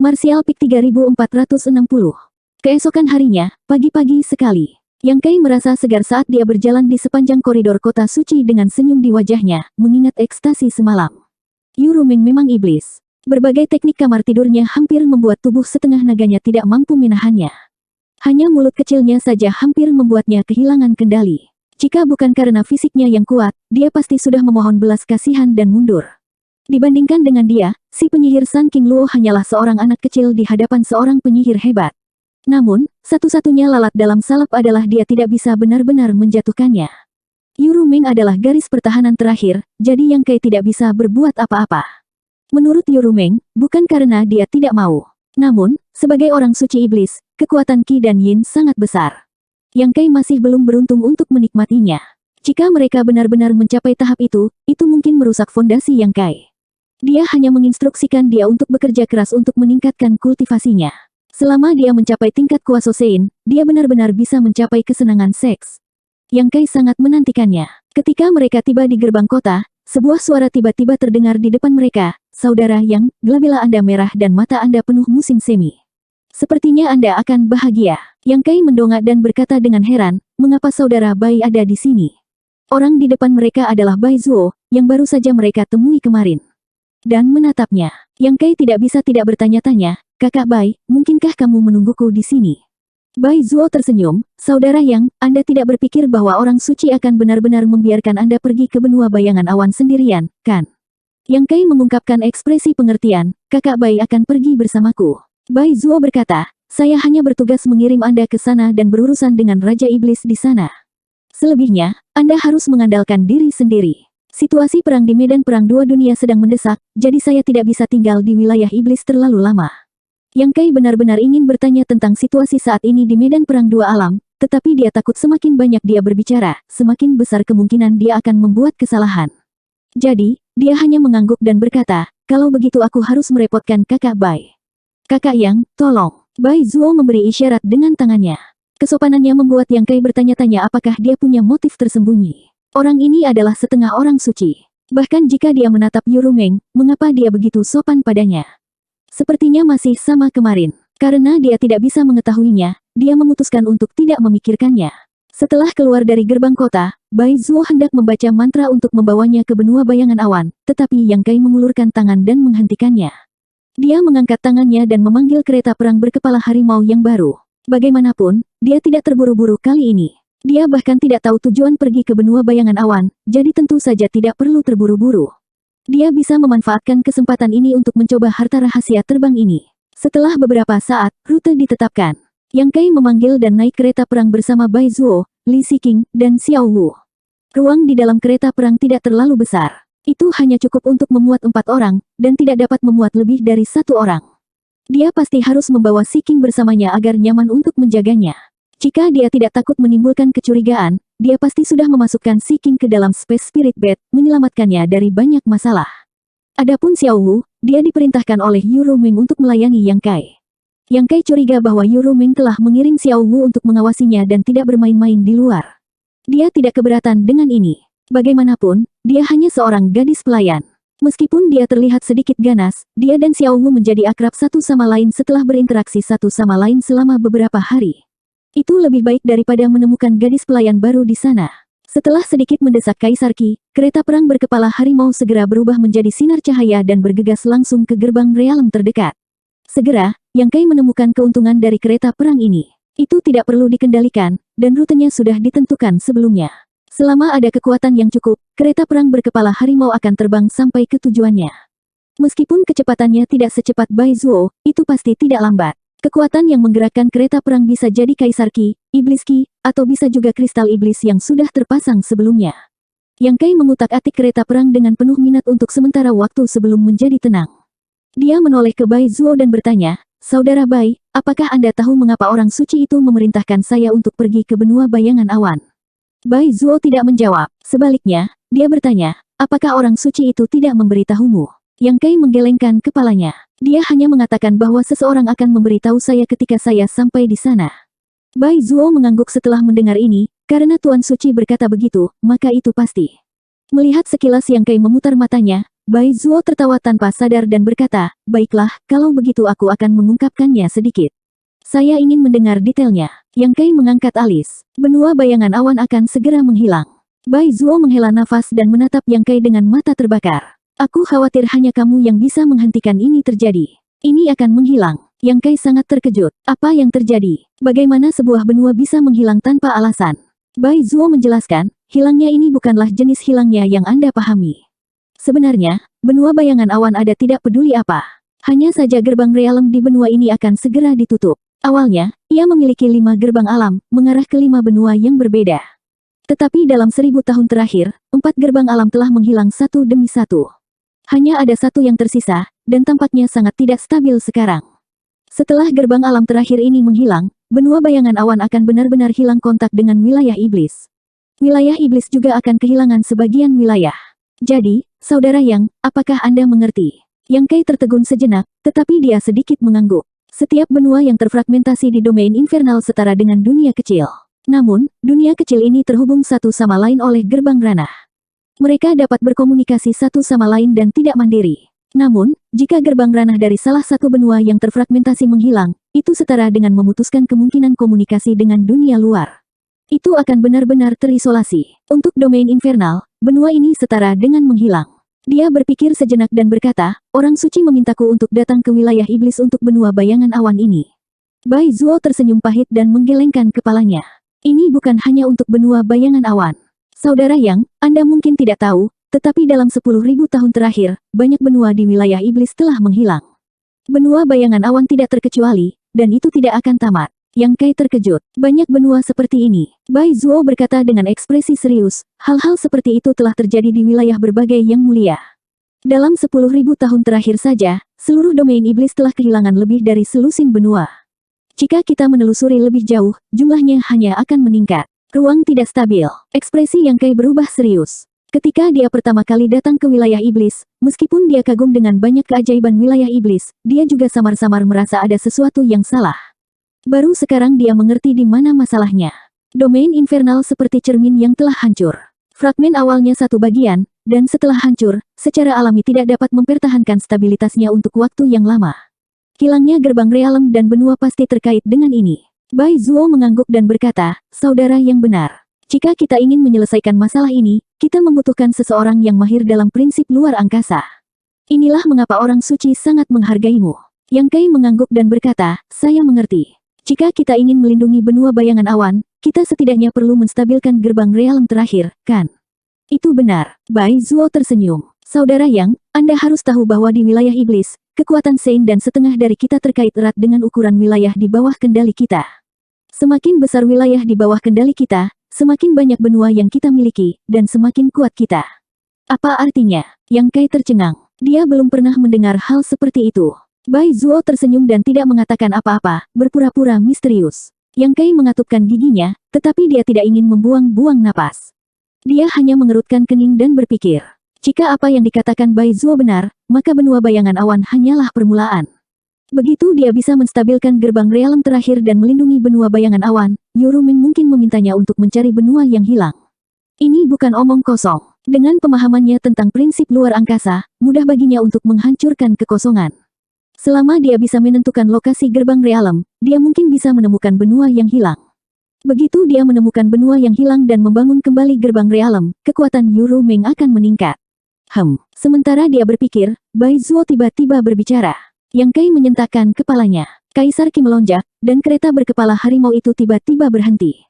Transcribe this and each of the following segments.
Martial Peak 3460. Keesokan harinya, pagi-pagi sekali, Yang Kai merasa segar saat dia berjalan di sepanjang koridor kota suci dengan senyum di wajahnya, mengingat ekstasi semalam. Yu Rumeng memang iblis. Berbagai teknik kamar tidurnya hampir membuat tubuh setengah naganya tidak mampu menahannya. Hanya mulut kecilnya saja hampir membuatnya kehilangan kendali. Jika bukan karena fisiknya yang kuat, dia pasti sudah memohon belas kasihan dan mundur. Dibandingkan dengan dia, si penyihir Sun King Luo hanyalah seorang anak kecil di hadapan seorang penyihir hebat. Namun, satu-satunya lalat dalam salep adalah dia tidak bisa benar-benar menjatuhkannya. Yu Rumeng adalah garis pertahanan terakhir, jadi Yang Kai tidak bisa berbuat apa-apa. Menurut Yu Rumeng, bukan karena dia tidak mau. Namun, sebagai orang suci iblis, kekuatan Qi dan Yin sangat besar. Yang Kai masih belum beruntung untuk menikmatinya. Jika mereka benar-benar mencapai tahap itu mungkin merusak fondasi Yang Kai. Dia hanya menginstruksikan dia untuk bekerja keras untuk meningkatkan kultivasinya. Selama dia mencapai tingkat kuasa Sein, dia benar-benar bisa mencapai kesenangan seks. Yang Kai sangat menantikannya. Ketika mereka tiba di gerbang kota, sebuah suara tiba-tiba terdengar di depan mereka. Saudara Yang, glabella Anda merah dan mata Anda penuh musim semi. Sepertinya Anda akan bahagia. Yang Kai mendongak dan berkata dengan heran, mengapa saudara Bai ada di sini? Orang di depan mereka adalah Bai Zuo, yang baru saja mereka temui kemarin. Dan menatapnya. Yang Kai tidak bisa tidak bertanya-tanya, Kakak Bai, mungkinkah kamu menungguku di sini? Bai Zuo tersenyum, Saudara Yang, Anda tidak berpikir bahwa orang suci akan benar-benar membiarkan Anda pergi ke benua bayangan awan sendirian, kan? Yang Kai mengungkapkan ekspresi pengertian, Kakak Bai akan pergi bersamaku. Bai Zuo berkata, saya hanya bertugas mengirim Anda ke sana dan berurusan dengan Raja Iblis di sana. Selebihnya, Anda harus mengandalkan diri sendiri. Situasi perang di medan perang dua dunia sedang mendesak, jadi saya tidak bisa tinggal di wilayah iblis terlalu lama. Yang Kai benar-benar ingin bertanya tentang situasi saat ini di medan perang dua alam, tetapi dia takut semakin banyak dia berbicara, semakin besar kemungkinan dia akan membuat kesalahan. Jadi, dia hanya mengangguk dan berkata, kalau begitu aku harus merepotkan Kakak Bai. Kakak Yang, tolong. Bai Zuo memberi isyarat dengan tangannya. Kesopanannya membuat Yang Kai bertanya-tanya apakah dia punya motif tersembunyi. Orang ini adalah setengah orang suci. Bahkan jika dia menatap Yu Rumeng, mengapa dia begitu sopan padanya? Sepertinya masih sama kemarin. Karena dia tidak bisa mengetahuinya, dia memutuskan untuk tidak memikirkannya. Setelah keluar dari gerbang kota, Bai Zuo hendak membaca mantra untuk membawanya ke benua bayangan awan, tetapi Yang Kai mengulurkan tangan dan menghentikannya. Dia mengangkat tangannya dan memanggil kereta perang berkepala harimau yang baru. Bagaimanapun, dia tidak terburu-buru kali ini. Dia bahkan tidak tahu tujuan pergi ke benua bayangan awan, jadi tentu saja tidak perlu terburu-buru. Dia bisa memanfaatkan kesempatan ini untuk mencoba harta rahasia terbang ini. Setelah beberapa saat, rute ditetapkan. Yang Kai memanggil dan naik kereta perang bersama Bai Zuo, Li Siqing, dan Xiao Wu. Ruang di dalam kereta perang tidak terlalu besar. Itu hanya cukup untuk memuat 4 orang, dan tidak dapat memuat lebih dari 1 orang. Dia pasti harus membawa Siqing bersamanya agar nyaman untuk menjaganya. Jika dia tidak takut menimbulkan kecurigaan, dia pasti sudah memasukkan Siqing ke dalam Space Spirit Bed, menyelamatkannya dari banyak masalah. Adapun Xiao Wu, dia diperintahkan oleh Yu Rumeng untuk melayani Yang Kai. Yang Kai curiga bahwa Yu Rumeng telah mengirim Xiao Wu untuk mengawasinya dan tidak bermain-main di luar. Dia tidak keberatan dengan ini. Bagaimanapun, dia hanya seorang gadis pelayan. Meskipun dia terlihat sedikit ganas, dia dan Xiao Wu menjadi akrab satu sama lain setelah berinteraksi satu sama lain selama beberapa hari. Itu lebih baik daripada menemukan gadis pelayan baru di sana. Setelah sedikit mendesak Kaisar Qi, kereta perang berkepala harimau segera berubah menjadi sinar cahaya dan bergegas langsung ke gerbang realem terdekat. Segera, Yang Kai menemukan keuntungan dari kereta perang ini. Itu tidak perlu dikendalikan, dan rutenya sudah ditentukan sebelumnya. Selama ada kekuatan yang cukup, kereta perang berkepala harimau akan terbang sampai ke tujuannya. Meskipun kecepatannya tidak secepat Bai Zuo, itu pasti tidak lambat. Kekuatan yang menggerakkan kereta perang bisa jadi Kaisar Qi, Iblis Qi, atau bisa juga kristal iblis yang sudah terpasang sebelumnya. Yang Kai mengutak-atik kereta perang dengan penuh minat untuk sementara waktu sebelum menjadi tenang. Dia menoleh ke Bai Zuo dan bertanya, Saudara Bai, apakah Anda tahu mengapa orang suci itu memerintahkan saya untuk pergi ke benua bayangan awan? Bai Zuo tidak menjawab. Sebaliknya, dia bertanya, apakah orang suci itu tidak memberitahumu? Yang Kai menggelengkan kepalanya. Dia hanya mengatakan bahwa seseorang akan memberitahu saya ketika saya sampai di sana. Bai Zuo mengangguk setelah mendengar ini, karena Tuan Suci berkata begitu, maka itu pasti. Melihat sekilas Yang Kai memutar matanya, Bai Zuo tertawa tanpa sadar dan berkata, baiklah, kalau begitu aku akan mengungkapkannya sedikit. Saya ingin mendengar detailnya. Yang Kai mengangkat alis. Benua bayangan awan akan segera menghilang. Bai Zuo menghela nafas dan menatap Yang Kai dengan mata terbakar. Aku khawatir hanya kamu yang bisa menghentikan ini terjadi. Ini akan menghilang. Yang Kai sangat terkejut. Apa yang terjadi? Bagaimana sebuah benua bisa menghilang tanpa alasan? Bai Zuo menjelaskan, hilangnya ini bukanlah jenis hilangnya yang Anda pahami. Sebenarnya, benua bayangan awan ada tidak peduli apa. Hanya saja gerbang realem di benua ini akan segera ditutup. Awalnya, ia memiliki 5 gerbang alam, mengarah ke 5 benua yang berbeda. Tetapi dalam 1000 tahun terakhir, 4 gerbang alam telah menghilang satu demi satu. Hanya ada satu yang tersisa, dan tampaknya sangat tidak stabil sekarang. Setelah gerbang alam terakhir ini menghilang, benua bayangan awan akan benar-benar hilang kontak dengan wilayah iblis. Wilayah iblis juga akan kehilangan sebagian wilayah. Jadi, saudara Yang, apakah Anda mengerti? Yang Kai tertegun sejenak, tetapi dia sedikit mengangguk. Setiap benua yang terfragmentasi di domain infernal setara dengan dunia kecil. Namun, dunia kecil ini terhubung satu sama lain oleh gerbang ranah. Mereka dapat berkomunikasi satu sama lain dan tidak mandiri. Namun, jika gerbang ranah dari salah satu benua yang terfragmentasi menghilang, itu setara dengan memutuskan kemungkinan komunikasi dengan dunia luar. Itu akan benar-benar terisolasi. Untuk domain infernal, benua ini setara dengan menghilang. Dia berpikir sejenak dan berkata, orang suci memintaku untuk datang ke wilayah iblis untuk benua bayangan awan ini. Bai Zuo tersenyum pahit dan menggelengkan kepalanya. Ini bukan hanya untuk benua bayangan awan. Saudara Yang, Anda mungkin tidak tahu, tetapi dalam 10.000 tahun terakhir, banyak benua di wilayah iblis telah menghilang. Benua bayangan awan tidak terkecuali, dan itu tidak akan tamat. Yang Kai terkejut. Banyak benua seperti ini. Bai Zuo berkata dengan ekspresi serius, hal-hal seperti itu telah terjadi di wilayah berbagai yang mulia. Dalam 10.000 tahun terakhir saja, seluruh domain iblis telah kehilangan lebih dari selusin benua. Jika kita menelusuri lebih jauh, jumlahnya hanya akan meningkat. Ruang tidak stabil. Ekspresi Yang Kai berubah serius. Ketika dia pertama kali datang ke wilayah iblis, meskipun dia kagum dengan banyak keajaiban wilayah iblis, dia juga samar-samar merasa ada sesuatu yang salah. Baru sekarang dia mengerti di mana masalahnya. Domain infernal seperti cermin yang telah hancur. Fragmen awalnya satu bagian, dan setelah hancur, secara alami tidak dapat mempertahankan stabilitasnya untuk waktu yang lama. Hilangnya gerbang realem dan benua pasti terkait dengan ini. Bai Zuo mengangguk dan berkata, saudara yang benar. Jika kita ingin menyelesaikan masalah ini, kita membutuhkan seseorang yang mahir dalam prinsip luar angkasa. Inilah mengapa orang suci sangat menghargaimu. Yang Kai mengangguk dan berkata, saya mengerti. Jika kita ingin melindungi benua bayangan awan, kita setidaknya perlu menstabilkan gerbang realem terakhir, kan? Itu benar. Bai Zuo tersenyum. Saudara Yang, Anda harus tahu bahwa di wilayah iblis, kekuatan Sein dan setengah dari kita terkait erat dengan ukuran wilayah di bawah kendali kita. Semakin besar wilayah di bawah kendali kita, semakin banyak benua yang kita miliki, dan semakin kuat kita. Apa artinya? Yang Kai tercengang. Dia belum pernah mendengar hal seperti itu. Bai Zuo tersenyum dan tidak mengatakan apa-apa, berpura-pura misterius. Yang Kai mengatupkan giginya, tetapi dia tidak ingin membuang-buang napas. Dia hanya mengerutkan kening dan berpikir. Jika apa yang dikatakan Bai Zuo benar, maka benua bayangan awan hanyalah permulaan. Begitu dia bisa menstabilkan gerbang realem terakhir dan melindungi benua bayangan awan, Yurumin mungkin memintanya untuk mencari benua yang hilang. Ini bukan omong kosong. Dengan pemahamannya tentang prinsip luar angkasa, mudah baginya untuk menghancurkan kekosongan. Selama dia bisa menentukan lokasi gerbang realem, dia mungkin bisa menemukan benua yang hilang. Begitu dia menemukan benua yang hilang dan membangun kembali gerbang realem, kekuatan Yurumin akan meningkat. Sementara dia berpikir, Bai Zuo tiba-tiba berbicara. Yang Kai menyentakkan kepalanya. Kaisar Qi melonjak, dan kereta berkepala harimau itu tiba-tiba berhenti.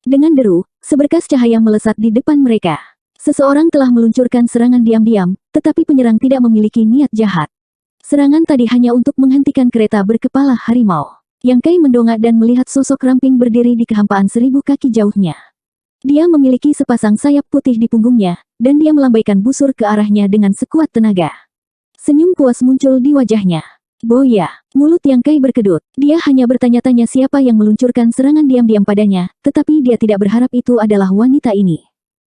Dengan deru, seberkas cahaya melesat di depan mereka. Seseorang telah meluncurkan serangan diam-diam, tetapi penyerang tidak memiliki niat jahat. Serangan tadi hanya untuk menghentikan kereta berkepala harimau. Yang Kai mendongak dan melihat sosok ramping berdiri di kehampaan 1000 kaki jauhnya. Dia memiliki sepasang sayap putih di punggungnya, dan dia melambaikan busur ke arahnya dengan sekuat tenaga. Senyum puas muncul di wajahnya. Boya, mulut Yang Kai berkedut. Dia hanya bertanya-tanya siapa yang meluncurkan serangan diam-diam padanya, tetapi dia tidak berharap itu adalah wanita ini.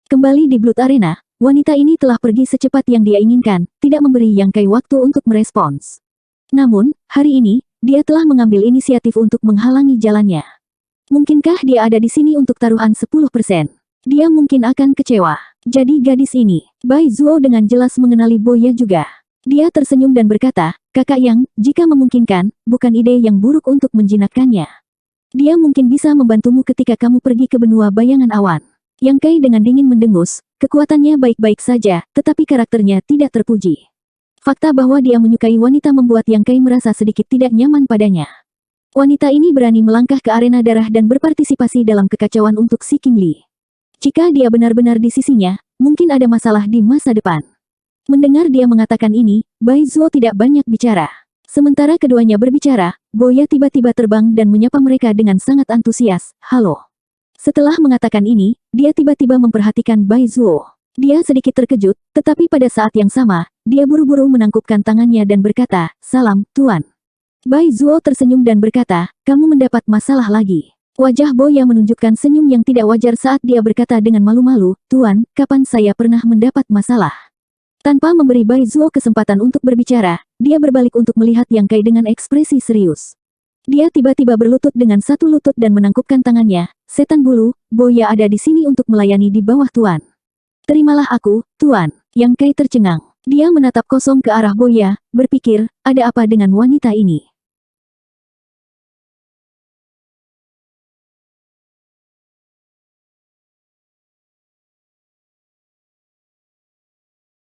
Kembali di Blood Arena, wanita ini telah pergi secepat yang dia inginkan, tidak memberi Yang Kai waktu untuk merespons. Namun, hari ini, dia telah mengambil inisiatif untuk menghalangi jalannya. Mungkinkah dia ada di sini untuk taruhan 10%? Dia mungkin akan kecewa. Jadi gadis ini, Bai Zuo dengan jelas mengenali Boya juga. Dia tersenyum dan berkata, "Kakak Yang, jika memungkinkan, bukan ide yang buruk untuk menjinakkannya. Dia mungkin bisa membantumu ketika kamu pergi ke benua bayangan awan." Yang Kai dengan dingin mendengus, kekuatannya baik-baik saja, tetapi karakternya tidak terpuji. Fakta bahwa dia menyukai wanita membuat Yang Kai merasa sedikit tidak nyaman padanya. Wanita ini berani melangkah ke arena darah dan berpartisipasi dalam kekacauan untuk si King Li. Jika dia benar-benar di sisinya, mungkin ada masalah di masa depan. Mendengar dia mengatakan ini, Bai Zuo tidak banyak bicara. Sementara keduanya berbicara, Boya tiba-tiba terbang dan menyapa mereka dengan sangat antusias, "Halo." Setelah mengatakan ini, dia tiba-tiba memperhatikan Bai Zuo. Dia sedikit terkejut, tetapi pada saat yang sama, dia buru-buru menangkupkan tangannya dan berkata, "Salam, Tuan." Bai Zuo tersenyum dan berkata, "Kamu mendapat masalah lagi." Wajah Boya menunjukkan senyum yang tidak wajar saat dia berkata dengan malu-malu, "Tuan, kapan saya pernah mendapat masalah?" Tanpa memberi Bai Zuo kesempatan untuk berbicara, dia berbalik untuk melihat Yang Kai dengan ekspresi serius. Dia tiba-tiba berlutut dengan satu lutut dan menangkupkan tangannya, "Setan bulu, Boya ada di sini untuk melayani di bawah Tuan." "Terimalah aku, Tuan." Yang Kai tercengang. Dia menatap kosong ke arah Boya, berpikir, ada apa dengan wanita ini?